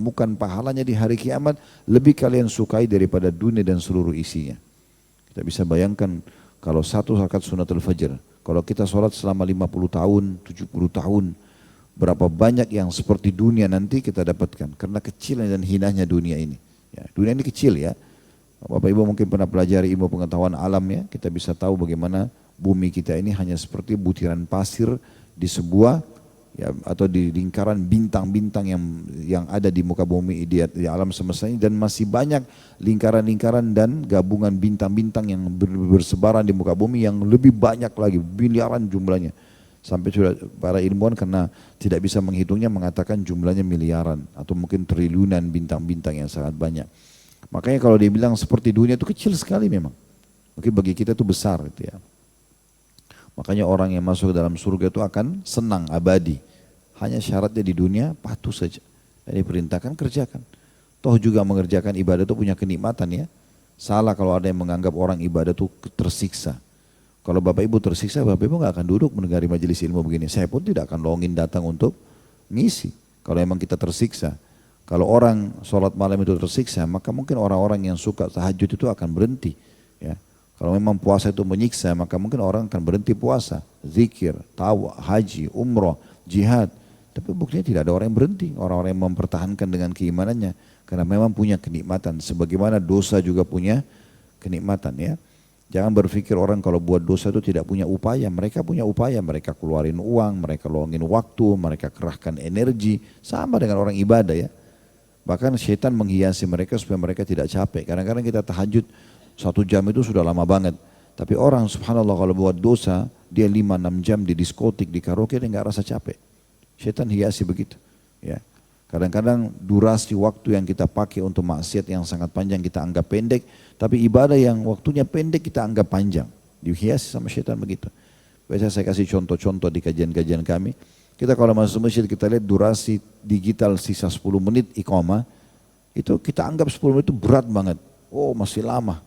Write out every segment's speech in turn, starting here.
temukan pahalanya di hari kiamat, lebih kalian sukai daripada dunia dan seluruh isinya. Kita bisa bayangkan kalau satu rakaat sunatul fajr, kalau kita sholat selama 50 tahun, 70 tahun, berapa banyak yang seperti dunia nanti kita dapatkan. Karena kecilnya dan hinanya dunia ini. Ya, dunia ini kecil ya. Bapak Ibu mungkin pernah pelajari ilmu pengetahuan alam ya, kita bisa tahu bagaimana bumi kita ini hanya seperti butiran pasir di sebuah ya, atau di lingkaran bintang-bintang yang ada di muka bumi di alam semesta ini, dan masih banyak lingkaran-lingkaran dan gabungan bintang-bintang yang bersebaran di muka bumi yang lebih banyak lagi, miliaran jumlahnya. Sampai sudah para ilmuwan karena tidak bisa menghitungnya mengatakan jumlahnya miliaran atau mungkin triliunan bintang-bintang yang sangat banyak. Makanya kalau dia bilang seperti dunia itu kecil sekali memang. Mungkin bagi kita itu besar gitu ya. Makanya orang yang masuk ke dalam surga itu akan senang abadi. Hanya syaratnya di dunia patuh saja. Yang diperintahkan kerjakan. Toh juga mengerjakan ibadah itu punya kenikmatan ya. Salah kalau ada yang menganggap orang ibadah itu tersiksa. Kalau Bapak Ibu tersiksa, Bapak Ibu gak akan duduk mendengar majelis ilmu begini. Saya pun tidak akan longin datang untuk ngisi. Kalau memang kita tersiksa. Kalau orang sholat malam itu tersiksa, maka mungkin orang-orang yang suka tahajud itu akan berhenti. Ya. Kalau memang puasa itu menyiksa, maka mungkin orang akan berhenti puasa. Zikir, tawa, haji, umroh, jihad. Tapi buktinya tidak ada orang yang berhenti. Orang-orang yang mempertahankan dengan keimanannya. Karena memang punya kenikmatan. Sebagaimana dosa juga punya kenikmatan ya. Jangan berpikir orang kalau buat dosa itu tidak punya upaya. Mereka punya upaya. Mereka keluarin uang, mereka luangin waktu, mereka kerahkan energi. Sama dengan orang ibadah ya. Bahkan syaitan menghiasi mereka supaya mereka tidak capek. Kadang-kadang kita tahajud 1 jam itu sudah lama banget. Tapi orang subhanallah kalau buat dosa, dia 5-6 jam di diskotik, di karaoke, dia nggak rasa capek. Syaitan hiasi begitu. Ya. Kadang-kadang durasi waktu yang kita pakai untuk maksiat yang sangat panjang kita anggap pendek. Tapi ibadah yang waktunya pendek kita anggap panjang. Dihiasi sama syaitan begitu. Biasa saya kasih contoh-contoh di kajian-kajian kami. Kita kalau masuk masjid kita lihat durasi digital sisa 10 menit iqamah, itu kita anggap 10 menit itu berat banget. Oh masih lama.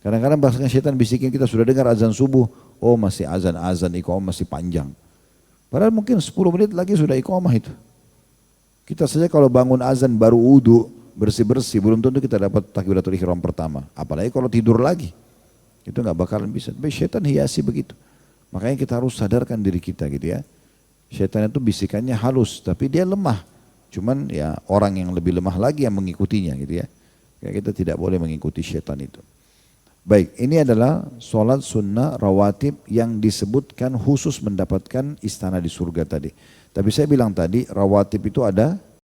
Kadang-kadang bahkan syaitan bisikin kita sudah dengar azan subuh, oh masih azan iqamah masih panjang. Padahal mungkin 10 menit lagi sudah iqamah itu. Kita saja kalau bangun azan baru wudu, bersih-bersih, belum tentu kita dapat takbiratul ihram pertama. Apalagi kalau tidur lagi, itu nggak bakalan bisa. Tapi syaitan hiasi begitu. Makanya kita harus sadarkan diri kita gitu ya. Syaitan itu bisikannya halus, tapi dia lemah. Cuman ya orang yang lebih lemah lagi yang mengikutinya gitu ya. Kayak kita tidak boleh mengikuti syaitan itu. Baik, ini adalah sholat sunnah rawatib yang disebutkan khusus mendapatkan istana di surga tadi. Tapi saya bilang tadi rawatib itu ada